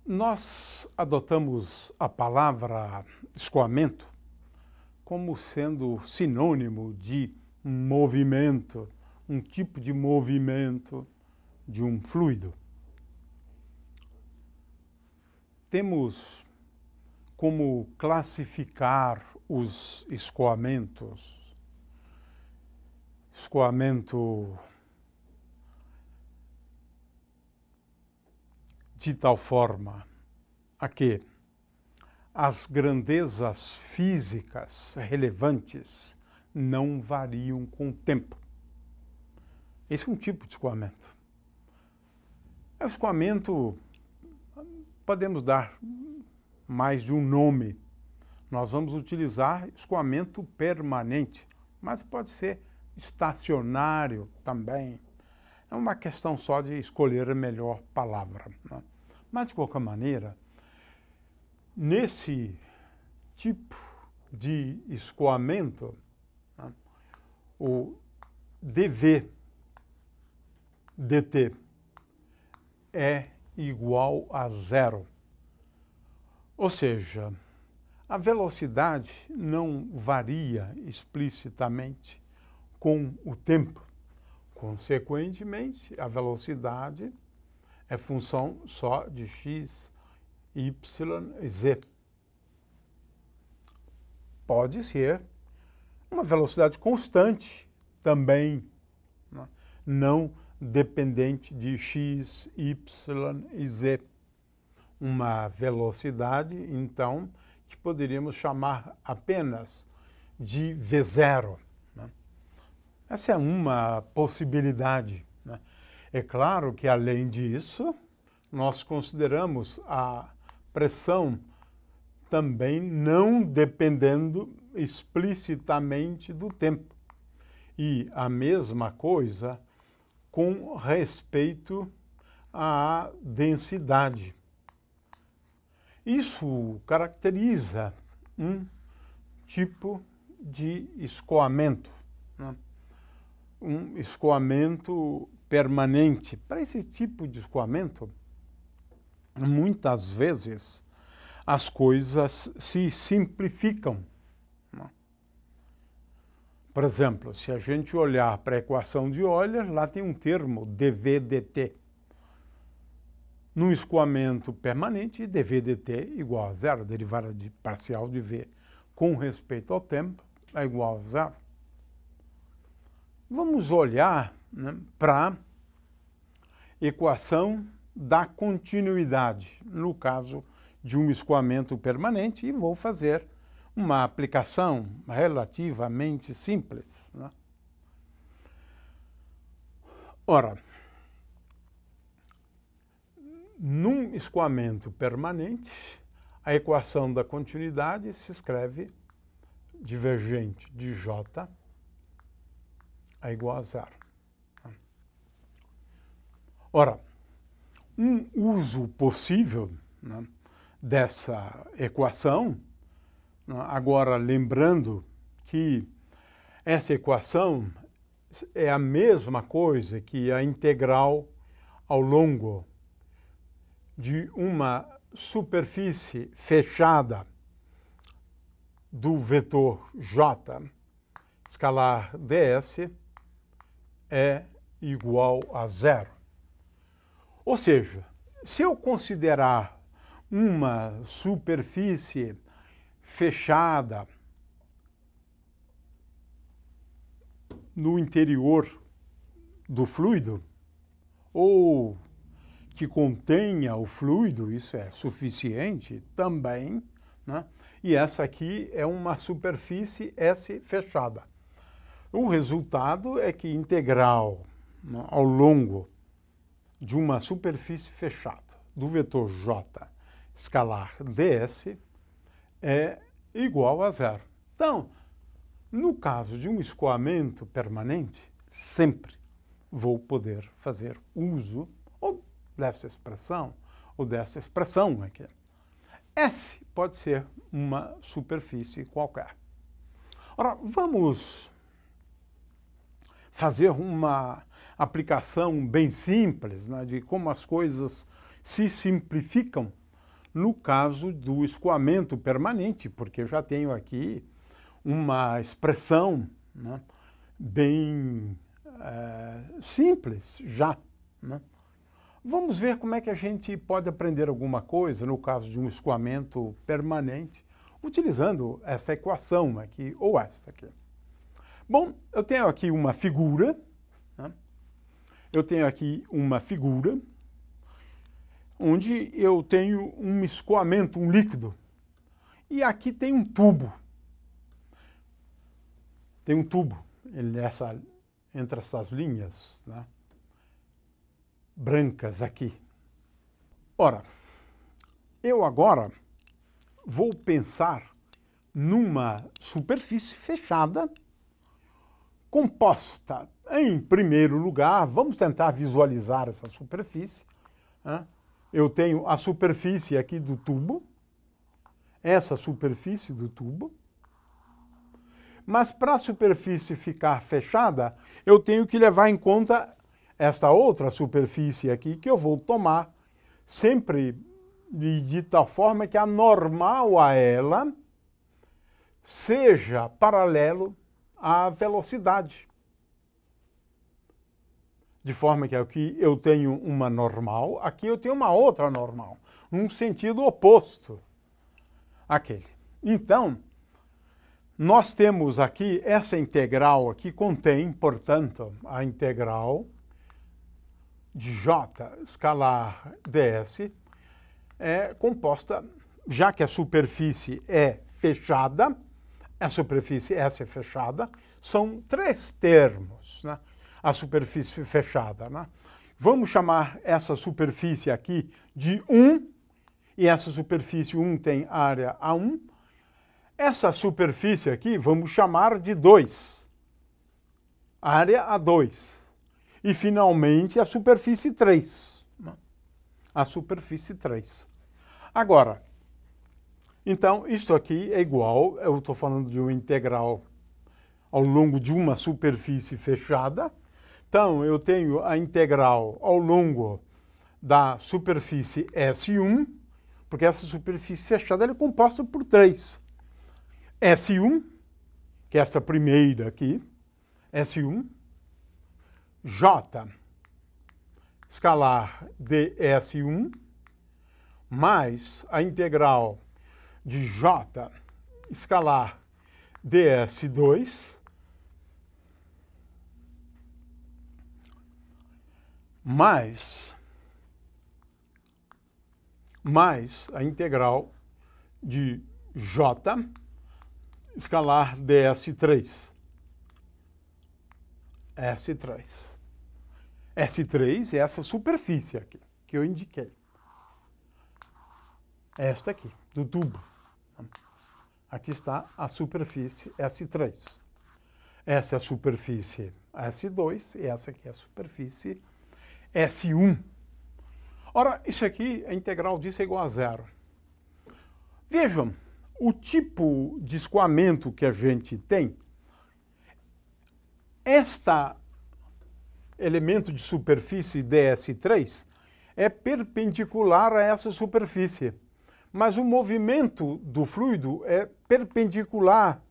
Nós adotamos a palavra escoamento como sendo sinônimo de movimento, um tipo de movimento de um fluido. Temos como classificar os escoamentos. Escoamento de tal forma a que as grandezas físicas relevantes não variam com o tempo. Esse é um tipo de escoamento. O escoamento, podemos dar mais de um nome. Nós vamos utilizar escoamento permanente, mas pode ser estacionário também. É uma questão só de escolher a melhor palavra, né? Mas, de qualquer maneira, nesse tipo de escoamento, né, o dV dt é igual a zero. Ou seja, a velocidade não varia explicitamente com o tempo. Consequentemente, a velocidade é função só de x, y e z. Pode ser uma velocidade constante também, né? Não dependente de x, y e z. Uma velocidade, então, que poderíamos chamar apenas de v0. Né? Essa é uma possibilidade, né? É claro que, além disso, nós consideramos a pressão também não dependendo explicitamente do tempo. E a mesma coisa com respeito à densidade. Isso caracteriza um tipo de escoamento, né? Um escoamento permanente. Para esse tipo de escoamento, muitas vezes as coisas se simplificam, né? Por exemplo, se a gente olhar para a equação de Euler, lá tem um termo dV dt. Num escoamento permanente, dV dt igual a zero, a derivada de parcial de v com respeito ao tempo é igual a zero. Vamos olhar, né, para a equação da continuidade, no caso de um escoamento permanente, e vou fazer uma aplicação relativamente simples, né? Ora, num escoamento permanente, a equação da continuidade se escreve divergente de J é igual a zero. Ora, um uso possível, né, dessa equação, né, agora lembrando que essa equação é a mesma coisa que a integral ao longo de uma superfície fechada do vetor J, escalar ds, é igual a zero. Ou seja, se eu considerar uma superfície fechada no interior do fluido, ou que contenha o fluido, isso é suficiente também, né? E essa aqui é uma superfície S fechada. O resultado é que integral, né, ao longo de uma superfície fechada do vetor J escalar ds é igual a zero. Então, no caso de um escoamento permanente, sempre vou poder fazer uso ou dessa expressão aqui. S pode ser uma superfície qualquer. Ora, vamos fazer uma aplicação bem simples, né, de como as coisas se simplificam no caso do escoamento permanente, porque eu já tenho aqui uma expressão, né, bem simples já, né? Vamos ver como é que a gente pode aprender alguma coisa no caso de um escoamento permanente, utilizando essa equação aqui, ou esta aqui. Bom, eu tenho aqui uma figura, né? Eu tenho aqui uma figura onde eu tenho um escoamento, um líquido, e aqui tem um tubo. Tem um tubo entre essas linhas, né, brancas aqui. Ora, eu agora vou pensar numa superfície fechada, composta, em primeiro lugar, vamos tentar visualizar essa superfície, né? Eu tenho a superfície aqui do tubo, essa superfície do tubo, mas para a superfície ficar fechada, eu tenho que levar em conta esta outra superfície aqui, que eu vou tomar sempre de tal forma que a normal a ela seja paralelo à velocidade. De forma que aqui eu tenho uma normal, aqui eu tenho uma outra normal, num sentido oposto àquele. Então, nós temos aqui essa integral aqui contém, portanto, a integral de j escalar ds é composta, já que a superfície é fechada, a superfície S é fechada, são três termos, né? A superfície fechada, né? Vamos chamar essa superfície aqui de 1, e essa superfície 1 tem área A1. Essa superfície aqui vamos chamar de 2, área A2. E, finalmente, a superfície 3. Né? A superfície 3. Agora, então, isso aqui é igual, eu estou falando de uma integral ao longo de uma superfície fechada. Então, eu tenho a integral ao longo da superfície S1, porque essa superfície fechada ela é composta por 3. S1, que é essa primeira aqui, S1, J escalar ds1, mais a integral de J escalar ds2, mais a integral de J escalar ds3. S3. S3 é essa superfície aqui, que eu indiquei. Esta aqui, do tubo. Aqui está a superfície S3. Essa é a superfície S2 e essa aqui é a superfície S1. Ora, isso aqui, a integral disso é igual a zero. Vejam, o tipo de escoamento que a gente tem, este elemento de superfície ds3 é perpendicular a essa superfície, mas o movimento do fluido é perpendicular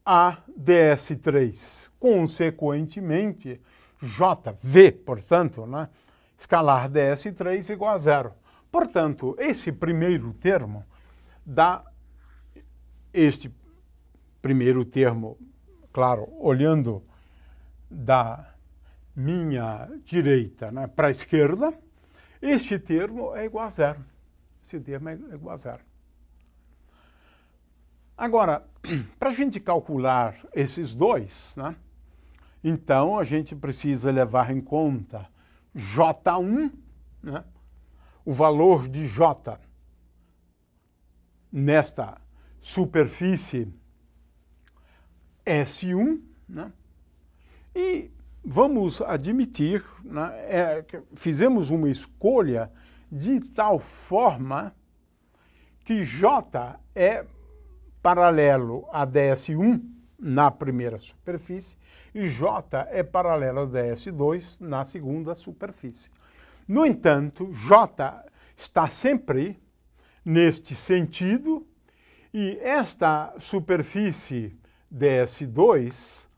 a ds3. Consequentemente, v, portanto, né, escalar ds3 igual a zero. Portanto, esse primeiro termo dá este primeiro termo, claro, olhando da minha direita, né, para a esquerda, este termo é igual a zero. Esse termo é igual a zero. Agora, para a gente calcular esses dois, né, então a gente precisa levar em conta J1, né, o valor de J nesta superfície S1, né, e vamos admitir, né, que fizemos uma escolha de tal forma que J é paralelo a ds1 na primeira superfície e J é paralelo a ds2 na segunda superfície. No entanto, J está sempre neste sentido, e esta superfície DS2,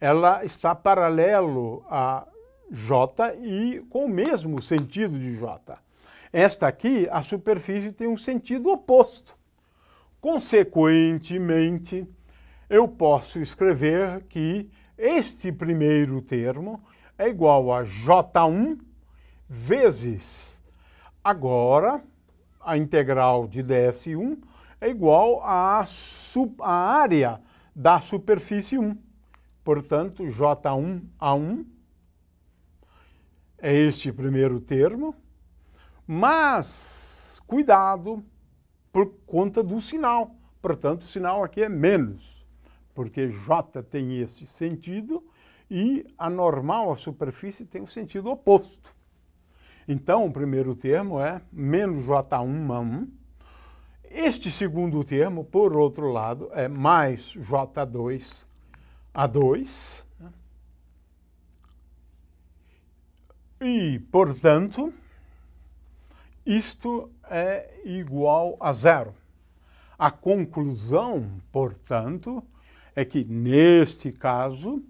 ela está paralelo a J e com o mesmo sentido de J. Esta aqui, a superfície tem um sentido oposto. Consequentemente, eu posso escrever que este primeiro termo é igual a J1 vezes, agora, a integral de ds1 é igual à área da superfície 1. Portanto, J1A1 é este primeiro termo, mas cuidado por conta do sinal. Portanto, o sinal aqui é menos, porque J tem esse sentido e a normal, a superfície, tem o sentido oposto. Então, o primeiro termo é menos J1A1. Este segundo termo, por outro lado, é mais J2A2. E, portanto, isto é igual a zero. A conclusão, portanto, é que, neste caso,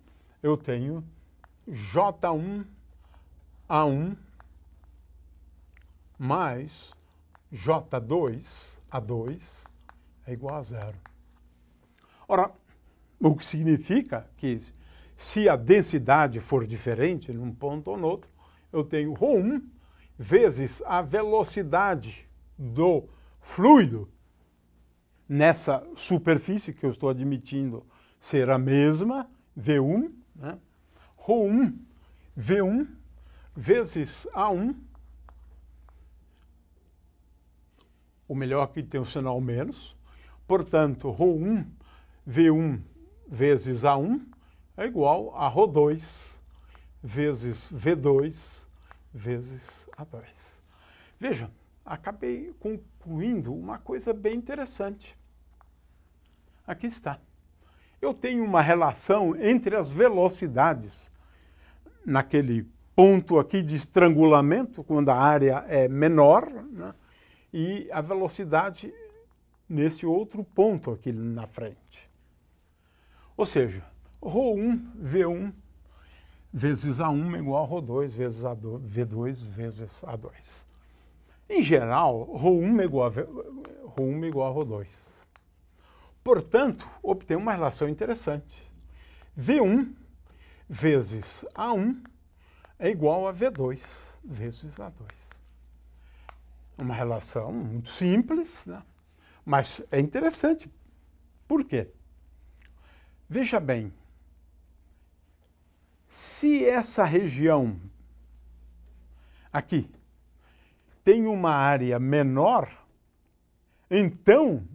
eu tenho J1A1 mais J2A2 é igual a zero. Ora, o que significa que, se a densidade for diferente num ponto ou no outro, eu tenho ρ1 vezes a velocidade do fluido nessa superfície que eu estou admitindo ser a mesma, V1, né? ρ1 V1 vezes A1, o melhor que tem o sinal menos, portanto, ρ1 V1 vezes A1 é igual a ρ2 vezes V2 vezes A2. Veja, acabei concluindo uma coisa bem interessante. Aqui está. Eu tenho uma relação entre as velocidades naquele ponto aqui de estrangulamento, quando a área é menor, né? E a velocidade nesse outro ponto aqui na frente. Ou seja, ρ1 V1 vezes A1 é igual a ρ2 vezes V2 vezes A2. Em geral, ρ1 é igual a ρ2. Portanto, obtém uma relação interessante. V1 vezes A1 é igual a V2 vezes A2. Uma relação muito simples, né? Mas é interessante. Por quê? Veja bem, se essa região aqui tem uma área menor, então,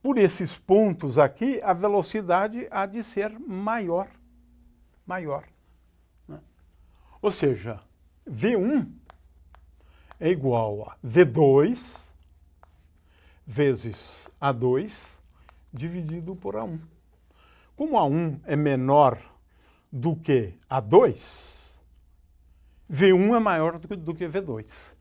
por esses pontos aqui, a velocidade há de ser maior. Né? Ou seja, V1 é igual a V2 vezes A2 dividido por A1. Como A1 é menor do que A2, V1 é maior do que V2.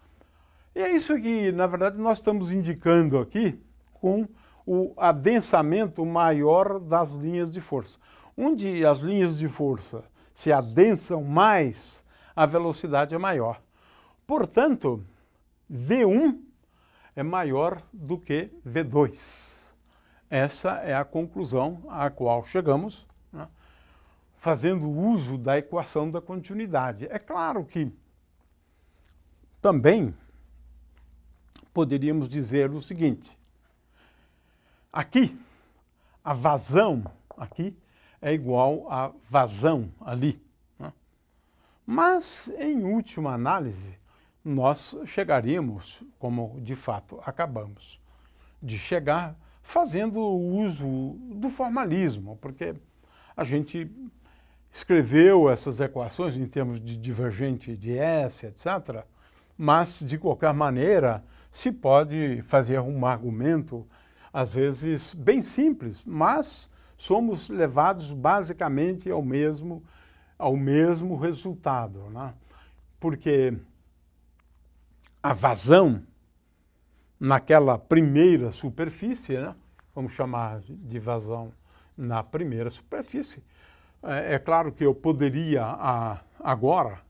E é isso que, na verdade, nós estamos indicando aqui com o adensamento maior das linhas de força. Onde as linhas de força se adensam mais, a velocidade é maior. Portanto, V1 é maior do que V2. Essa é a conclusão à qual chegamos, né, fazendo uso da equação da continuidade. É claro que também poderíamos dizer o seguinte: aqui, a vazão aqui é igual a vazão ali. Né? Mas, em última análise, nós chegaríamos, como de fato acabamos de chegar, fazendo uso do formalismo, porque a gente escreveu essas equações em termos de divergente de S, etc., mas, de qualquer maneira, se pode fazer um argumento, às vezes, bem simples, mas somos levados basicamente ao mesmo resultado, né? Porque a vazão naquela primeira superfície, né? Vamos chamar de vazão na primeira superfície. É claro que eu poderia agora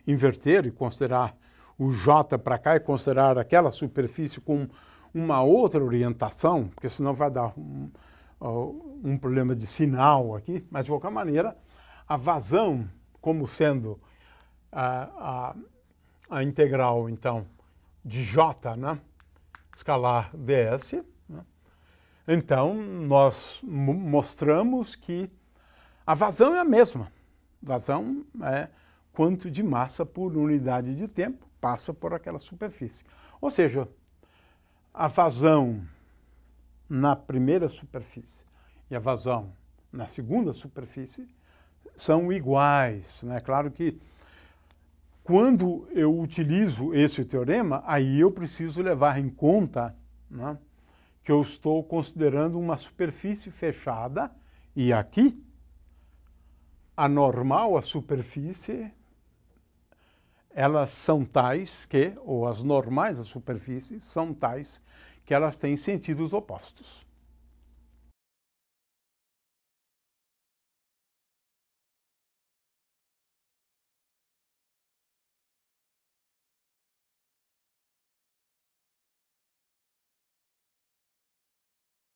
inverter e considerar o J para cá e considerar aquela superfície com uma outra orientação, porque senão vai dar um problema de sinal aqui, mas de qualquer maneira, a vazão como sendo a integral, então, de J, né? Escalar ds, né? Então, nós mostramos que a vazão é a mesma. Vazão é quanto de massa por unidade de tempo passa por aquela superfície. Ou seja, a vazão na primeira superfície e a vazão na segunda superfície são iguais, né? Claro que quando eu utilizo esse teorema, aí eu preciso levar em conta, né, que eu estou considerando uma superfície fechada e aqui a normal, a superfície, elas são tais que, ou as normais da superfície, são tais que elas têm sentidos opostos.